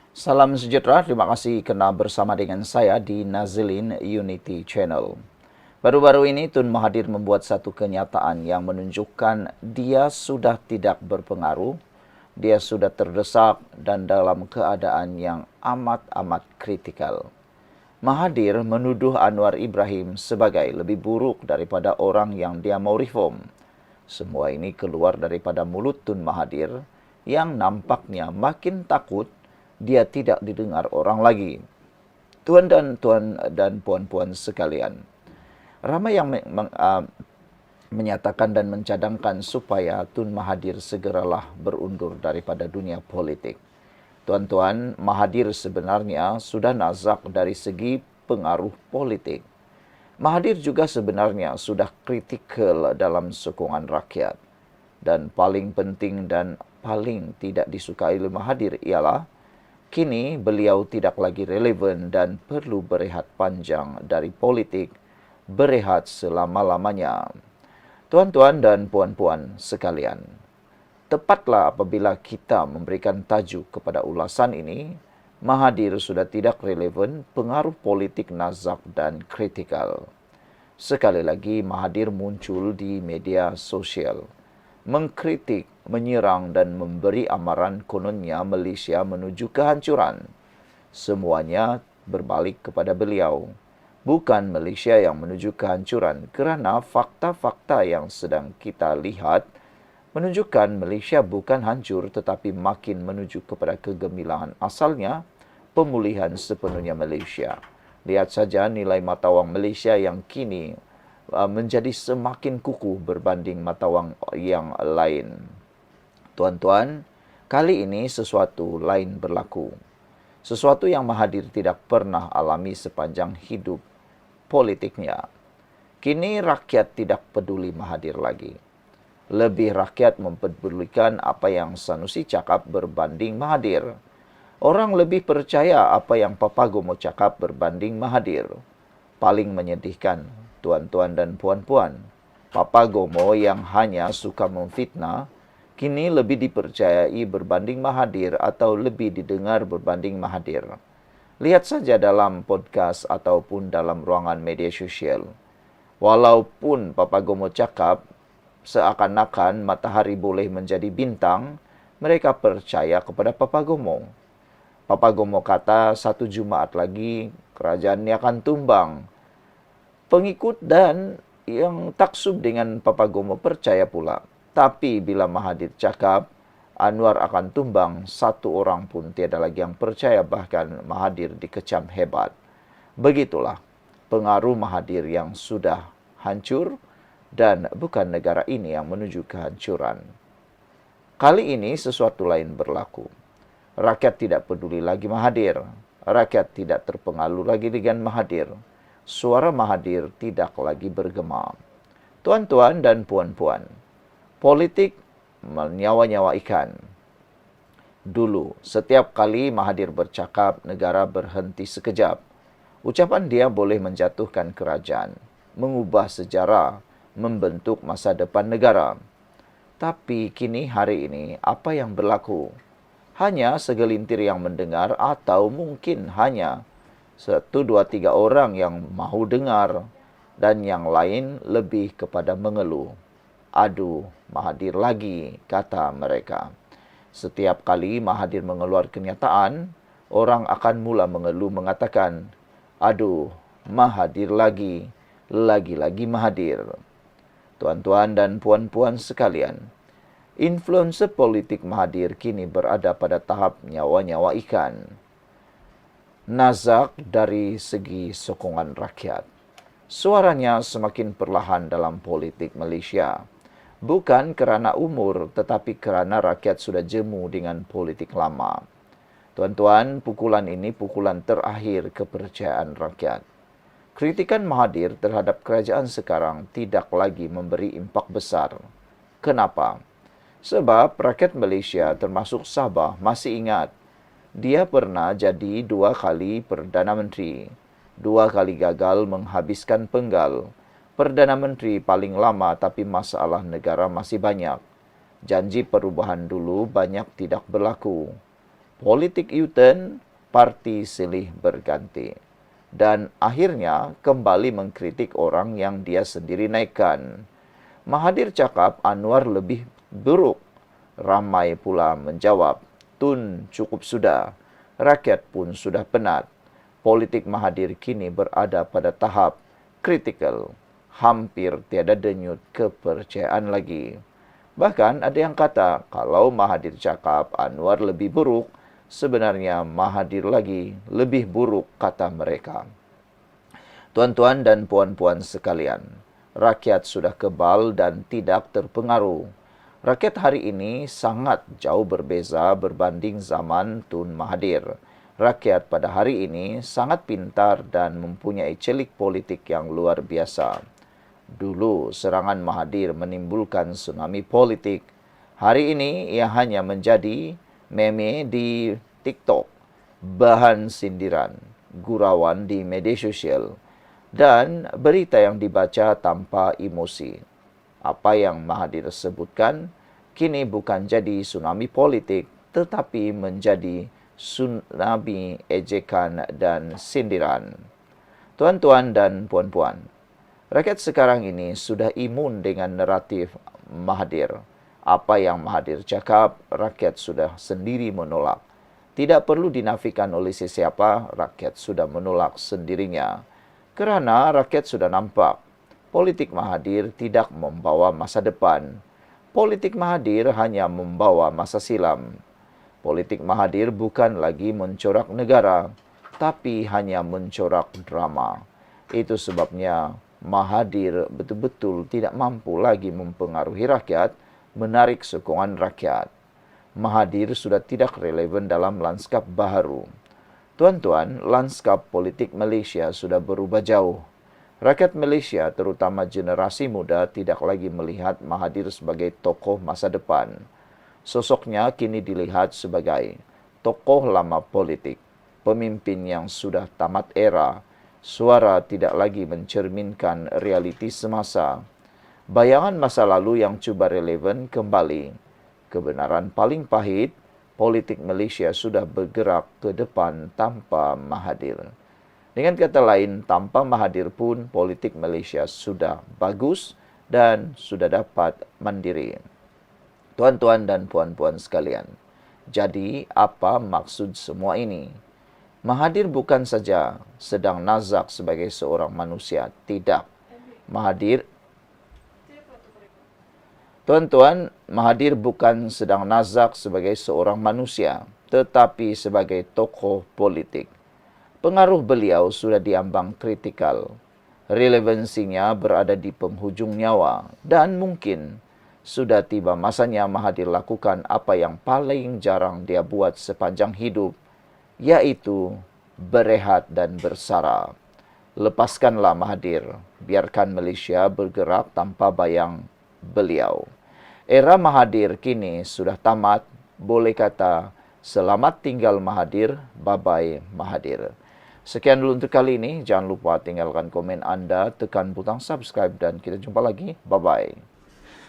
Salam sejahtera, terima kasih kena bersama dengan saya di Nazilin Unity Channel. Baru-baru ini Tun Mahathir membuat satu kenyataan yang menunjukkan dia sudah tidak berpengaruh, dia sudah terdesak dan dalam keadaan yang amat-amat kritikal. Mahathir menuduh Anwar Ibrahim sebagai lebih buruk daripada orang yang dia mau reform. Semua ini keluar daripada mulut Tun Mahathir yang nampaknya makin takut dia tidak didengar orang lagi. Tuan dan puan-puan sekalian, ramai yang menyatakan dan mencadangkan supaya Tun Mahathir segeralah berundur daripada dunia politik. Tuan-tuan, Mahathir sebenarnya sudah nazak dari segi pengaruh politik. Mahathir juga sebenarnya sudah kritikal dalam sokongan rakyat. Dan paling penting dan paling tidak disukai oleh Mahathir ialah kini beliau tidak lagi relevan dan perlu berehat panjang dari politik, berehat selama-lamanya. Tuan-tuan dan puan-puan sekalian, tepatlah apabila kita memberikan tajuk kepada ulasan ini, Mahathir sudah tidak relevan, pengaruh politik nazak dan kritikal. Sekali lagi, Mahathir muncul di media sosial, mengkritik, menyerang dan memberi amaran kononnya Malaysia menuju kehancuran. Semuanya berbalik kepada beliau. Bukan Malaysia yang menuju kehancuran kerana fakta-fakta yang sedang kita lihat menunjukkan Malaysia bukan hancur tetapi makin menuju kepada kegemilangan asalnya, pemulihan sepenuhnya Malaysia. Lihat saja nilai mata wang Malaysia yang kini menjadi semakin kukuh berbanding mata wang yang lain. Tuan-tuan, kali ini sesuatu lain berlaku. Sesuatu yang Mahathir tidak pernah alami sepanjang hidup politiknya. Kini rakyat tidak peduli Mahathir lagi. Lebih rakyat mempedulikan apa yang Sanusi cakap berbanding Mahathir. Orang lebih percaya apa yang Papagomo cakap berbanding Mahathir. Paling menyedihkan, tuan-tuan dan puan-puan, Papagomo yang hanya suka memfitnah, kini lebih dipercayai berbanding Mahathir atau lebih didengar berbanding Mahathir. Lihat saja dalam podcast ataupun dalam ruangan media sosial. Walaupun Papagomo cakap seakan-akan matahari boleh menjadi bintang, mereka percaya kepada Papagomo. Papagomo kata satu Jumaat lagi kerajaan ini akan tumbang. Pengikut dan yang taksub dengan Papagomo percaya pula. Tapi bila Mahathir cakap Anwar akan tumbang, satu orang pun tiada lagi yang percaya, bahkan Mahathir dikecam hebat. Begitulah pengaruh Mahathir yang sudah hancur dan bukan negara ini yang menuju kehancuran. Kali ini sesuatu lain berlaku. Rakyat tidak peduli lagi Mahathir. Rakyat tidak terpengaruh lagi dengan Mahathir. Suara Mahathir tidak lagi bergema. Tuan-tuan dan puan-puan, politik menyawa-nyawa ikan. Dulu, setiap kali Mahathir bercakap, negara berhenti sekejap. Ucapan dia boleh menjatuhkan kerajaan, mengubah sejarah, membentuk masa depan negara. Tapi kini hari ini, apa yang berlaku? Hanya segelintir yang mendengar atau mungkin hanya 1, 2, 3 orang yang mahu dengar dan yang lain lebih kepada mengeluh. Aduh, Mahathir lagi, kata mereka. Setiap kali Mahathir mengeluarkan kenyataan, orang akan mula mengeluh mengatakan, aduh, Mahathir lagi, lagi-lagi Mahathir. Tuan-tuan dan puan-puan sekalian, influencer politik Mahathir kini berada pada tahap nyawa-nyawa ikan. Nazak dari segi sokongan rakyat. Suaranya semakin perlahan dalam politik Malaysia. Bukan kerana umur, tetapi kerana rakyat sudah jemu dengan politik lama. Tuan-tuan, pukulan ini pukulan terakhir kepercayaan rakyat. Kritikan Mahathir terhadap kerajaan sekarang tidak lagi memberi impak besar. Kenapa? Sebab rakyat Malaysia termasuk Sabah masih ingat dia pernah jadi 2 kali Perdana Menteri. 2 kali gagal menghabiskan penggal. Perdana Menteri paling lama tapi masalah negara masih banyak. Janji perubahan dulu banyak tidak berlaku. politik U-turn, parti silih berganti. Dan akhirnya kembali mengkritik orang yang dia sendiri naikkan. Mahathir cakap Anwar lebih buruk. Ramai pula menjawab, Tun cukup sudah. Rakyat pun sudah penat. Politik Mahathir kini berada pada tahap kritikal. Hampir tiada denyut kepercayaan lagi. Bahkan ada yang kata kalau Mahathir cakap Anwar lebih buruk, sebenarnya Mahathir lagi lebih buruk, kata mereka. Tuan-tuan dan puan-puan sekalian, rakyat sudah kebal dan tidak terpengaruh. Rakyat hari ini sangat jauh berbeza berbanding zaman Tun Mahathir. Rakyat pada hari ini sangat pintar dan mempunyai celik politik yang luar biasa. Dulu serangan Mahathir menimbulkan tsunami politik. Hari ini ia hanya menjadi meme di TikTok, bahan sindiran, gurauan di media sosial, dan berita yang dibaca tanpa emosi. Apa yang Mahathir sebutkan kini bukan jadi tsunami politik, tetapi menjadi tsunami ejekan dan sindiran. Tuan-tuan dan puan-puan, rakyat sekarang ini sudah imun dengan naratif Mahathir. Apa yang Mahathir cakap, rakyat sudah sendiri menolak. Tidak perlu dinafikan oleh sesiapa, rakyat sudah menolak sendirinya. Kerana rakyat sudah nampak, politik Mahathir tidak membawa masa depan. Politik Mahathir hanya membawa masa silam. Politik Mahathir bukan lagi mencorak negara, tapi hanya mencorak drama. Itu sebabnya Mahathir betul-betul tidak mampu lagi mempengaruhi rakyat, menarik sokongan rakyat. Mahathir sudah tidak relevan dalam lanskap baharu. Tuan-tuan, lanskap politik Malaysia sudah berubah jauh. Rakyat Malaysia, terutama generasi muda, tidak lagi melihat Mahathir sebagai tokoh masa depan. Sosoknya kini dilihat sebagai tokoh lama politik, pemimpin yang sudah tamat era. Suara tidak lagi mencerminkan realiti semasa. Bayangan masa lalu yang cuba relevan kembali. Kebenaran paling pahit, politik Malaysia sudah bergerak ke depan tanpa Mahathir. Dengan kata lain, tanpa Mahathir pun politik Malaysia sudah bagus dan sudah dapat mandiri. Tuan-tuan dan puan-puan sekalian, jadi apa maksud semua ini? Mahathir bukan saja sedang nazak sebagai seorang manusia, tidak. Tuan-tuan, Mahathir bukan sedang nazak sebagai seorang manusia, tetapi sebagai tokoh politik. Pengaruh beliau sudah diambang kritikal. Relevansinya berada di penghujung nyawa dan mungkin sudah tiba masanya Mahathir lakukan apa yang paling jarang dia buat sepanjang hidup, yaitu berehat dan bersara. Lepaskanlah Mahathir, biarkan Malaysia bergerak tanpa bayang beliau. Era Mahathir kini sudah tamat, boleh kata selamat tinggal Mahathir, bye-bye Mahathir. Sekian dulu untuk kali ini, jangan lupa tinggalkan komen anda, tekan butang subscribe dan kita jumpa lagi, bye-bye.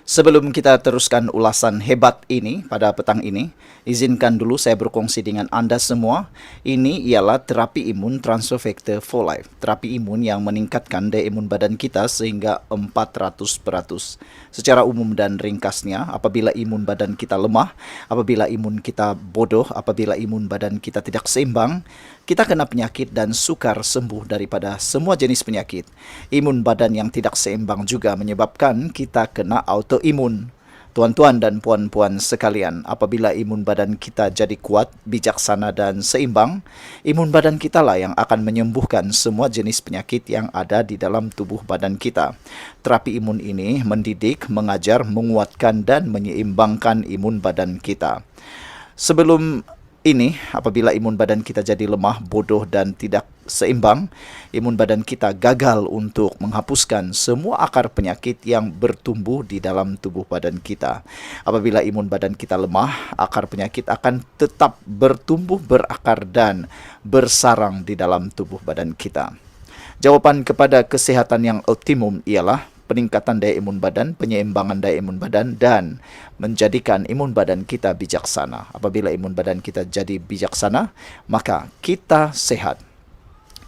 Sebelum kita teruskan ulasan hebat ini pada petang ini, izinkan dulu saya berkongsi dengan Anda semua. Ini ialah terapi imun transfer factor for life. Terapi imun yang meningkatkan daya imun badan kita sehingga 400%. Secara umum dan ringkasnya, apabila imun badan kita lemah, apabila imun kita bodoh, apabila imun badan kita tidak seimbang, kita kena penyakit dan sukar sembuh daripada semua jenis penyakit. Imun badan yang tidak seimbang juga menyebabkan kita kena autoimun. Tuan-tuan dan puan-puan sekalian, apabila imun badan kita jadi kuat, bijaksana dan seimbang, imun badan kita lah yang akan menyembuhkan semua jenis penyakit yang ada di dalam tubuh badan kita. Terapi imun ini mendidik, mengajar, menguatkan dan menyeimbangkan imun badan kita. Sebelum ini, apabila imun badan kita jadi lemah, bodoh dan tidak seimbang, imun badan kita gagal untuk menghapuskan semua akar penyakit yang bertumbuh di dalam tubuh badan kita. Apabila imun badan kita lemah, akar penyakit akan tetap bertumbuh, berakar dan bersarang di dalam tubuh badan kita. Jawapan kepada kesehatan yang optimum ialah peningkatan daya imun badan, penyeimbangan daya imun badan, dan menjadikan imun badan kita bijaksana. Apabila imun badan kita jadi bijaksana, maka kita sehat.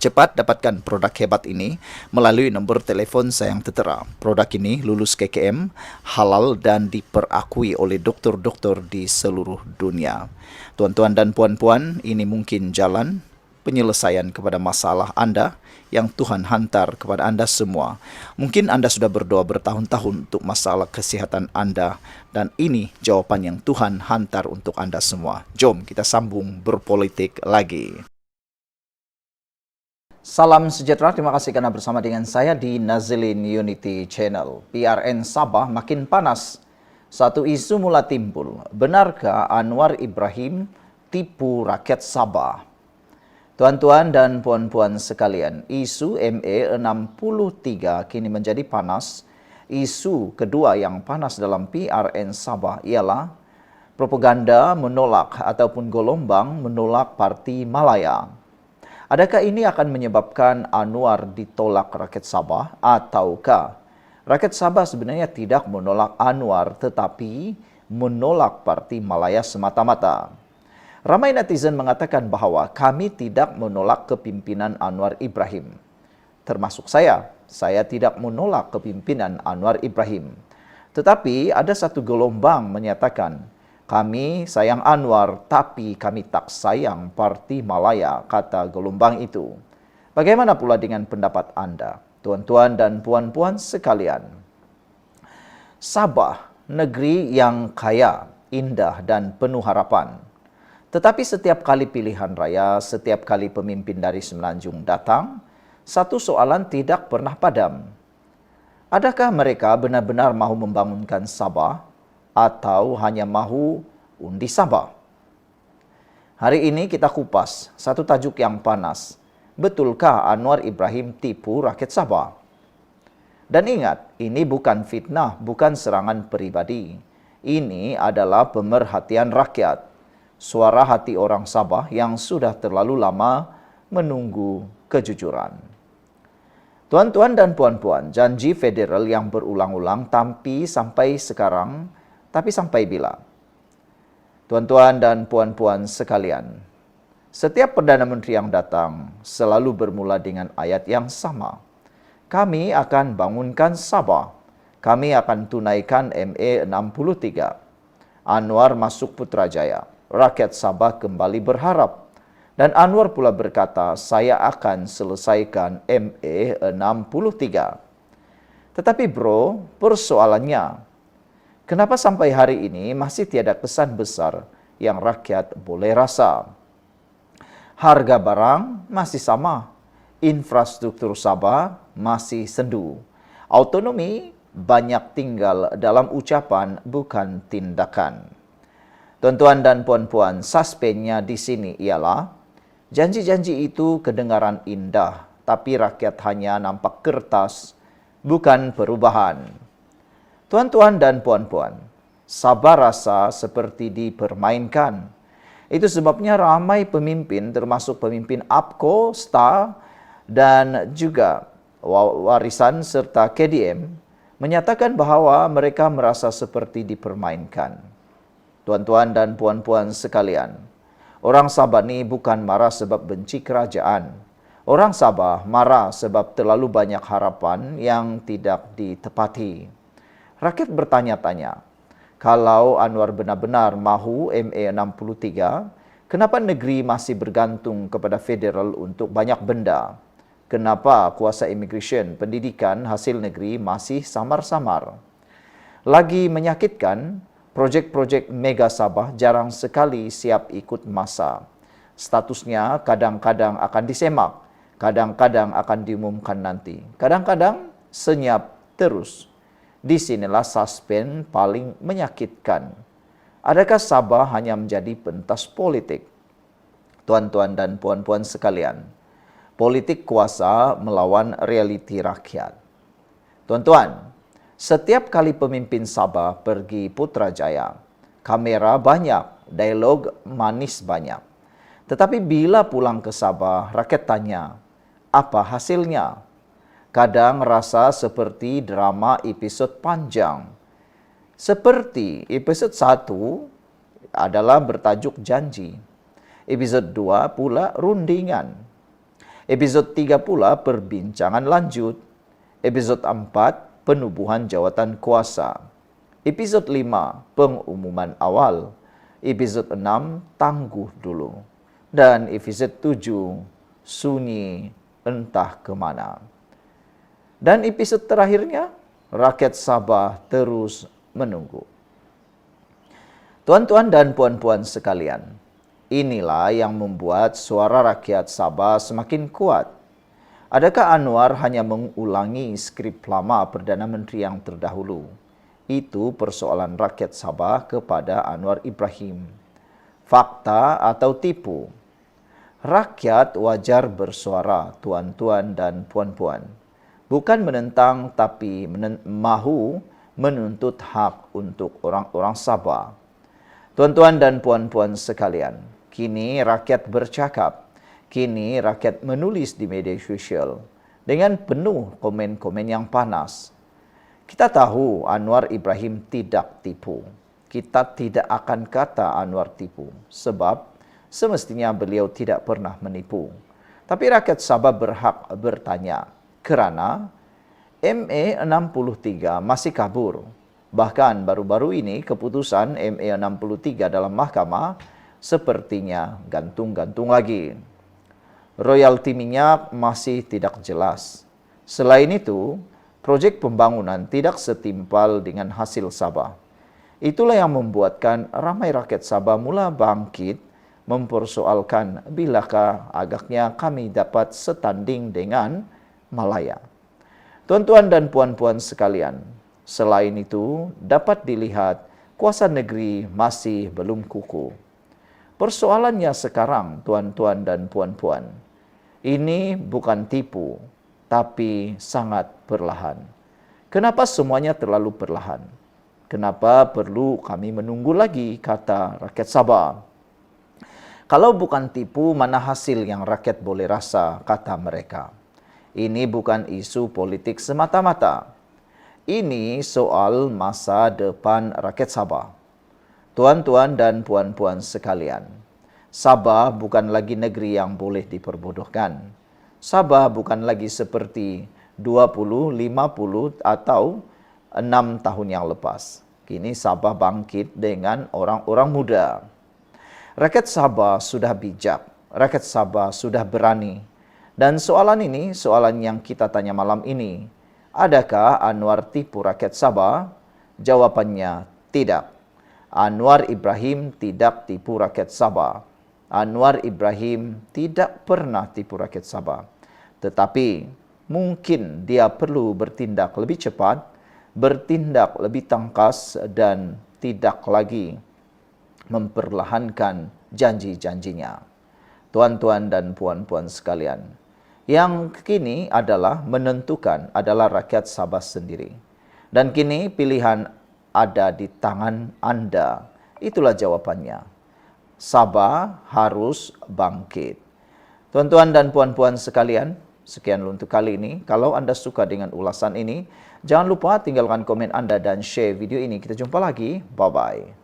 Cepat dapatkan produk hebat ini melalui nombor telefon saya yang tertera. Produk ini lulus KKM, halal dan diperakui oleh doktor-doktor di seluruh dunia. Tuan-tuan dan puan-puan, ini mungkin jalan penyelesaian kepada masalah Anda yang Tuhan hantar kepada Anda semua. Mungkin Anda sudah berdoa bertahun-tahun untuk masalah kesehatan Anda, dan ini jawaban yang Tuhan hantar untuk Anda semua. Jom kita sambung berpolitik lagi. Salam sejahtera, terima kasih karena bersama dengan saya di Nazilin Unity Channel. PRN Sabah makin panas. Satu isu mula timbul. Benarkah Anwar Ibrahim tipu rakyat Sabah? Tuan-tuan dan puan-puan sekalian, isu MA63 kini menjadi panas. Isu kedua yang panas dalam PRN Sabah ialah propaganda menolak ataupun gelombang menolak Parti Malaya. Adakah ini akan menyebabkan Anwar ditolak rakyat Sabah, ataukah rakyat Sabah sebenarnya tidak menolak Anwar tetapi menolak Parti Malaya semata-mata? Ramai netizen mengatakan bahawa kami tidak menolak kepimpinan Anwar Ibrahim. Termasuk saya tidak menolak kepimpinan Anwar Ibrahim. Tetapi ada satu gelombang menyatakan, kami sayang Anwar, tapi kami tak sayang Parti Malaya, kata gelombang itu. Bagaimana pula dengan pendapat Anda, tuan-tuan dan puan-puan sekalian? Sabah, negeri yang kaya, indah dan penuh harapan. Tetapi setiap kali pilihan raya, setiap kali pemimpin dari Semenanjung datang, satu soalan tidak pernah padam. Adakah mereka benar-benar mahu membangunkan Sabah, atau hanya mahu undi Sabah? Hari ini kita kupas satu tajuk yang panas. Betulkah Anwar Ibrahim tipu rakyat Sabah? Dan ingat, ini bukan fitnah, bukan serangan peribadi. Ini adalah pemerhatian rakyat. Suara hati orang Sabah yang sudah terlalu lama menunggu kejujuran. Tuan-tuan dan puan-puan, janji federal yang berulang-ulang sampai sekarang, tapi sampai bila? Tuan-tuan dan puan-puan sekalian, setiap Perdana Menteri yang datang selalu bermula dengan ayat yang sama. Kami akan bangunkan Sabah. Kami akan tunaikan MA63. Anwar masuk Putrajaya. Rakyat Sabah kembali berharap. Dan Anwar pula berkata, saya akan selesaikan MA63. Tetapi bro, persoalannya, kenapa sampai hari ini masih tiada kesan besar yang rakyat boleh rasa? Harga barang masih sama, infrastruktur Sabah masih sendu. Autonomi banyak tinggal dalam ucapan bukan tindakan. Tuan-tuan dan puan-puan, suspennya di sini ialah janji-janji itu kedengaran indah, tapi rakyat hanya nampak kertas, bukan perubahan. Tuan-tuan dan puan-puan, Sabah rasa seperti dipermainkan. Itu sebabnya ramai pemimpin, termasuk pemimpin APCO, STA, dan juga warisan serta KDM, menyatakan bahawa mereka merasa seperti dipermainkan. Tuan-tuan dan puan-puan sekalian, orang Sabah ni bukan marah sebab benci kerajaan. Orang Sabah marah sebab terlalu banyak harapan yang tidak ditepati. Rakyat bertanya-tanya, kalau Anwar benar-benar mahu MA63, kenapa negeri masih bergantung kepada federal untuk banyak benda? Kenapa kuasa immigration, pendidikan, hasil negeri masih samar-samar? Lagi menyakitkan, projek-projek Mega Sabah jarang sekali siap ikut masa. Statusnya kadang-kadang akan disemak, kadang-kadang akan diumumkan nanti, kadang-kadang senyap terus. Di sinilah suspend paling menyakitkan. Adakah Sabah hanya menjadi pentas politik? Tuan-tuan dan puan-puan sekalian, politik kuasa melawan realiti rakyat. Tuan-tuan, setiap kali pemimpin Sabah pergi Putrajaya, kamera banyak, dialog manis banyak. Tetapi bila pulang ke Sabah, rakyat tanya, apa hasilnya? Kadang rasa seperti drama episod panjang. Seperti episod 1 adalah bertajuk janji. Episod 2 pula rundingan. Episod 3 pula perbincangan lanjut. Episod 4 penubuhan jawatan kuasa. Episod 5 pengumuman awal. Episod 6 tangguh dulu. Dan episod 7 sunyi entah kemana. Dan episod terakhirnya, rakyat Sabah terus menunggu. Tuan-tuan dan puan-puan sekalian, inilah yang membuat suara rakyat Sabah semakin kuat. Adakah Anwar hanya mengulangi skrip lama Perdana Menteri yang terdahulu? Itu persoalan rakyat Sabah kepada Anwar Ibrahim. Fakta atau tipu? Rakyat wajar bersuara, tuan-tuan dan puan-puan. Bukan menentang tapi mahu menuntut hak untuk orang-orang Sabah. Tuan-tuan dan puan-puan sekalian, kini rakyat bercakap, kini rakyat menulis di media sosial dengan penuh komen-komen yang panas. Kita tahu Anwar Ibrahim tidak tipu. Kita tidak akan kata Anwar tipu sebab semestinya beliau tidak pernah menipu. Tapi rakyat Sabah berhak bertanya, kerana MA63 masih kabur. Bahkan baru-baru ini keputusan MA63 dalam mahkamah sepertinya gantung-gantung lagi. Royalti minyak masih tidak jelas. Selain itu, proyek pembangunan tidak setimpal dengan hasil Sabah. Itulah yang membuatkan ramai rakyat Sabah mula bangkit mempersoalkan bilakah agaknya kami dapat setanding dengan Malaya. Tuan-tuan dan puan-puan sekalian, selain itu dapat dilihat kuasa negeri masih belum kukuh. Persoalannya sekarang, tuan-tuan dan puan-puan, ini bukan tipu, tapi sangat perlahan. Kenapa semuanya terlalu perlahan? Kenapa perlu kami menunggu lagi, kata rakyat Sabah? Kalau bukan tipu, mana hasil yang rakyat boleh rasa, kata mereka. Ini bukan isu politik semata-mata. Ini soal masa depan rakyat Sabah. Tuan-tuan dan puan-puan sekalian, Sabah bukan lagi negeri yang boleh diperbodohkan. Sabah bukan lagi seperti 20, 50 atau 6 tahun yang lepas. Kini Sabah bangkit dengan orang-orang muda. Rakyat Sabah sudah bijak, rakyat Sabah sudah berani. Dan soalan ini, soalan yang kita tanya malam ini, adakah Anwar tipu rakyat Sabah? Jawabannya tidak. Anwar Ibrahim tidak tipu rakyat Sabah. Anwar Ibrahim tidak pernah tipu rakyat Sabah. Tetapi mungkin dia perlu bertindak lebih cepat, bertindak lebih tangkas dan tidak lagi memperlahankan janji-janjinya. Tuan-tuan dan puan-puan sekalian, yang kini adalah menentukan adalah rakyat Sabah sendiri. Dan kini pilihan ada di tangan Anda. Itulah jawabannya. Sabah harus bangkit. Tuan-tuan dan puan-puan sekalian, sekian untuk kali ini. Kalau Anda suka dengan ulasan ini, jangan lupa tinggalkan komen Anda dan share video ini. Kita jumpa lagi. Bye-bye.